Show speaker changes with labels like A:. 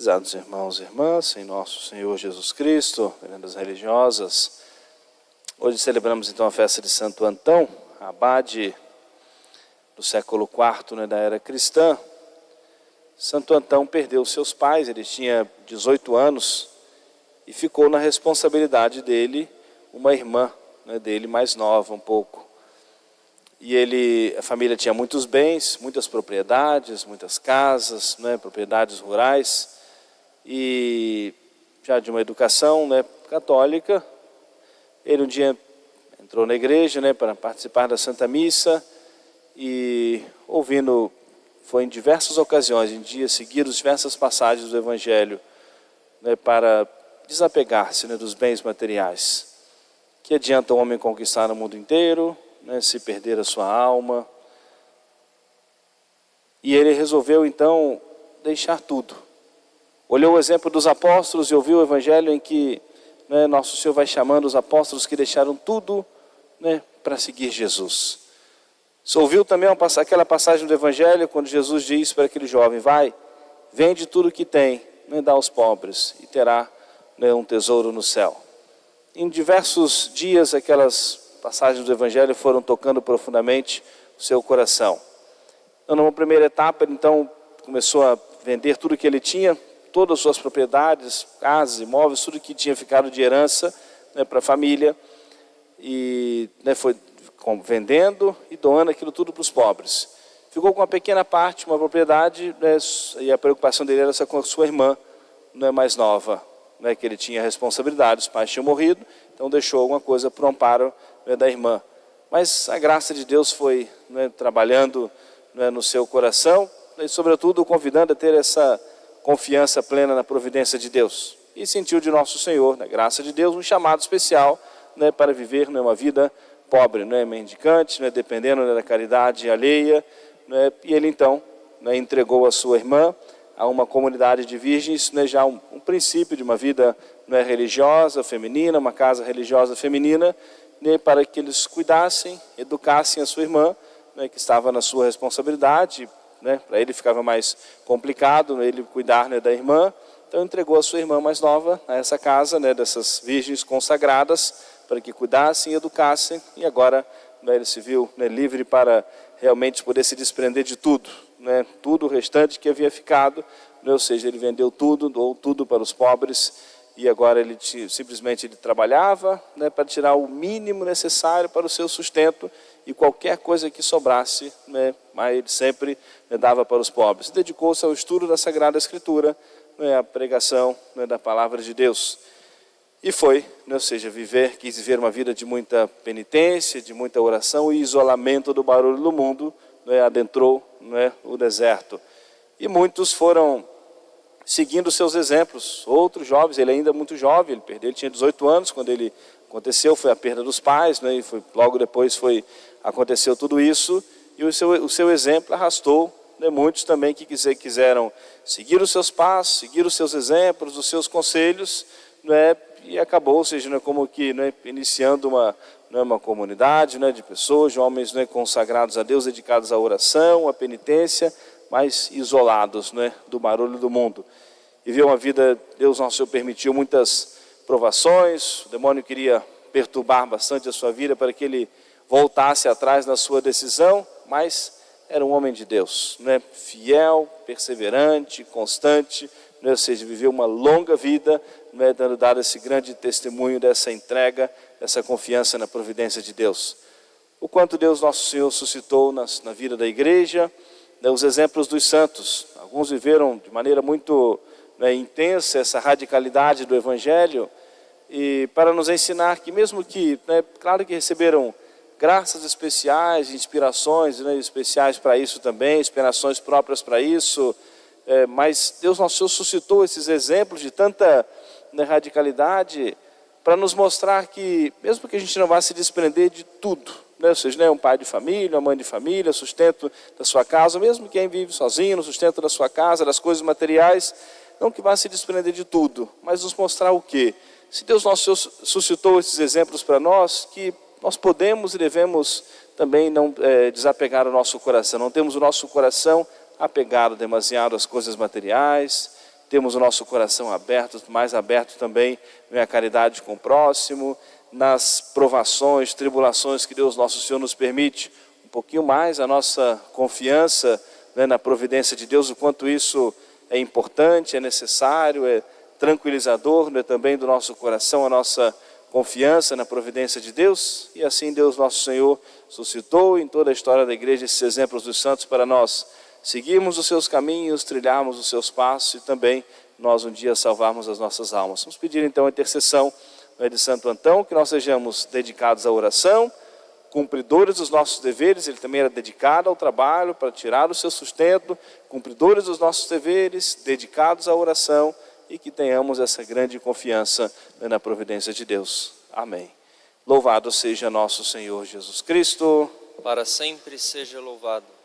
A: Prezados irmãos e irmãs, em nosso Senhor Jesus Cristo, lendas religiosas, hoje celebramos então a festa de Santo Antão, abade do século IV, da era cristã. Santo Antão perdeu seus pais, ele tinha 18 anos e ficou na responsabilidade dele uma irmã dele mais nova um pouco. E a família tinha muitos bens, muitas propriedades, muitas casas, propriedades rurais, e já de uma educação católica. Ele um dia entrou na igreja para participar da Santa Missa e foi em diversas ocasiões, em dias seguidos, diversas passagens do Evangelho para desapegar-se dos bens materiais. Que adianta o homem conquistar o mundo inteiro, se perder a sua alma? E ele resolveu então deixar tudo. Olhou o exemplo dos apóstolos e ouviu o Evangelho em que Nosso Senhor vai chamando os apóstolos que deixaram tudo para seguir Jesus. Você ouviu também aquela passagem do Evangelho quando Jesus diz para aquele jovem: vai, vende tudo que tem, dá aos pobres e terá um tesouro no céu. Em diversos dias aquelas passagens do Evangelho foram tocando profundamente o seu coração. Então, numa primeira etapa, ele então começou a vender tudo que ele tinha, todas as suas propriedades, casas, imóveis, tudo que tinha ficado de herança para a família, e foi vendendo e doando aquilo tudo para os pobres. Ficou com uma pequena parte, uma propriedade, e a preocupação dele era com a sua irmã mais nova, que ele tinha responsabilidade, os pais tinham morrido, então deixou alguma coisa para o amparo da irmã. Mas a graça de Deus foi trabalhando no seu coração, e sobretudo convidando a ter essa confiança plena na providência de Deus. E sentiu de Nosso Senhor, na graça de Deus, um chamado especial para viver uma vida pobre, mendicante, dependendo da caridade alheia. E ele então entregou a sua irmã a uma comunidade de virgens, já um princípio de uma vida religiosa feminina, uma casa religiosa feminina, para que eles cuidassem, educassem a sua irmã, que estava na sua responsabilidade. Para ele ficava mais complicado ele cuidar da irmã, então entregou a sua irmã mais nova a essa casa dessas virgens consagradas, para que cuidassem e educassem, e agora ele se viu livre para realmente poder se desprender de tudo, tudo o restante que havia ficado, ou seja, ele vendeu tudo, doou tudo para os pobres, e agora ele simplesmente trabalhava para tirar o mínimo necessário para o seu sustento, e qualquer coisa que sobrasse, mas ele sempre dava para os pobres. Dedicou-se ao estudo da Sagrada Escritura, à pregação da Palavra de Deus. E foi, ou seja, quis viver uma vida de muita penitência, de muita oração e isolamento do barulho do mundo, adentrou o deserto. E muitos foram seguindo seus exemplos, outros jovens, ele ainda muito jovem, ele tinha 18 anos quando ele aconteceu, foi a perda dos pais, e logo depois aconteceu tudo isso, e o seu exemplo arrastou muitos também que quiseram seguir os seus passos, seguir os seus exemplos, os seus conselhos, e acabou, ou seja, como que iniciando uma comunidade de pessoas, de homens consagrados a Deus, dedicados à oração, à penitência, mas isolados do barulho do mundo. E viu uma vida, Deus Nosso Senhor permitiu muitas provações, o demônio queria perturbar bastante a sua vida para que ele voltasse atrás na sua decisão, mas era um homem de Deus, fiel, perseverante, constante, ou seja, viveu uma longa vida, dado esse grande testemunho dessa entrega, dessa confiança na providência de Deus. O quanto Deus Nosso Senhor suscitou na vida da igreja, os exemplos dos santos. Alguns viveram de maneira muito intensa essa radicalidade do Evangelho, e para nos ensinar que mesmo que, claro que receberam graças especiais, inspirações especiais para isso também, inspirações próprias para isso, mas Deus Nosso Senhor suscitou esses exemplos de tanta radicalidade para nos mostrar que, mesmo que a gente não vá se desprender de tudo, ou seja, um pai de família, uma mãe de família, sustento da sua casa, mesmo quem vive sozinho, no sustento da sua casa, das coisas materiais, não que vá se desprender de tudo, mas nos mostrar o quê? Se Deus Nosso Senhor suscitou esses exemplos para nós, que nós podemos e devemos também não desapegar o nosso coração, não temos o nosso coração apegado demasiado às coisas materiais, temos o nosso coração aberto, mais aberto também à caridade com o próximo, nas provações, tribulações que Deus nosso Senhor nos permite, um pouquinho mais a nossa confiança, né, na providência de Deus, o quanto isso é importante, é necessário, é tranquilizador, né, também do nosso coração, a nossa confiança na providência de Deus. E assim Deus nosso Senhor suscitou em toda a história da igreja esses exemplos dos santos para nós seguirmos os seus caminhos, trilharmos os seus passos e também nós um dia salvarmos as nossas almas. Vamos pedir então a intercessão de Santo Antão, que nós sejamos dedicados à oração, cumpridores dos nossos deveres. Ele também era dedicado ao trabalho para tirar o seu sustento, cumpridores dos nossos deveres, dedicados à oração, e que tenhamos essa grande confiança na providência de Deus. Amém. Louvado seja nosso Senhor Jesus Cristo.
B: Para sempre seja louvado.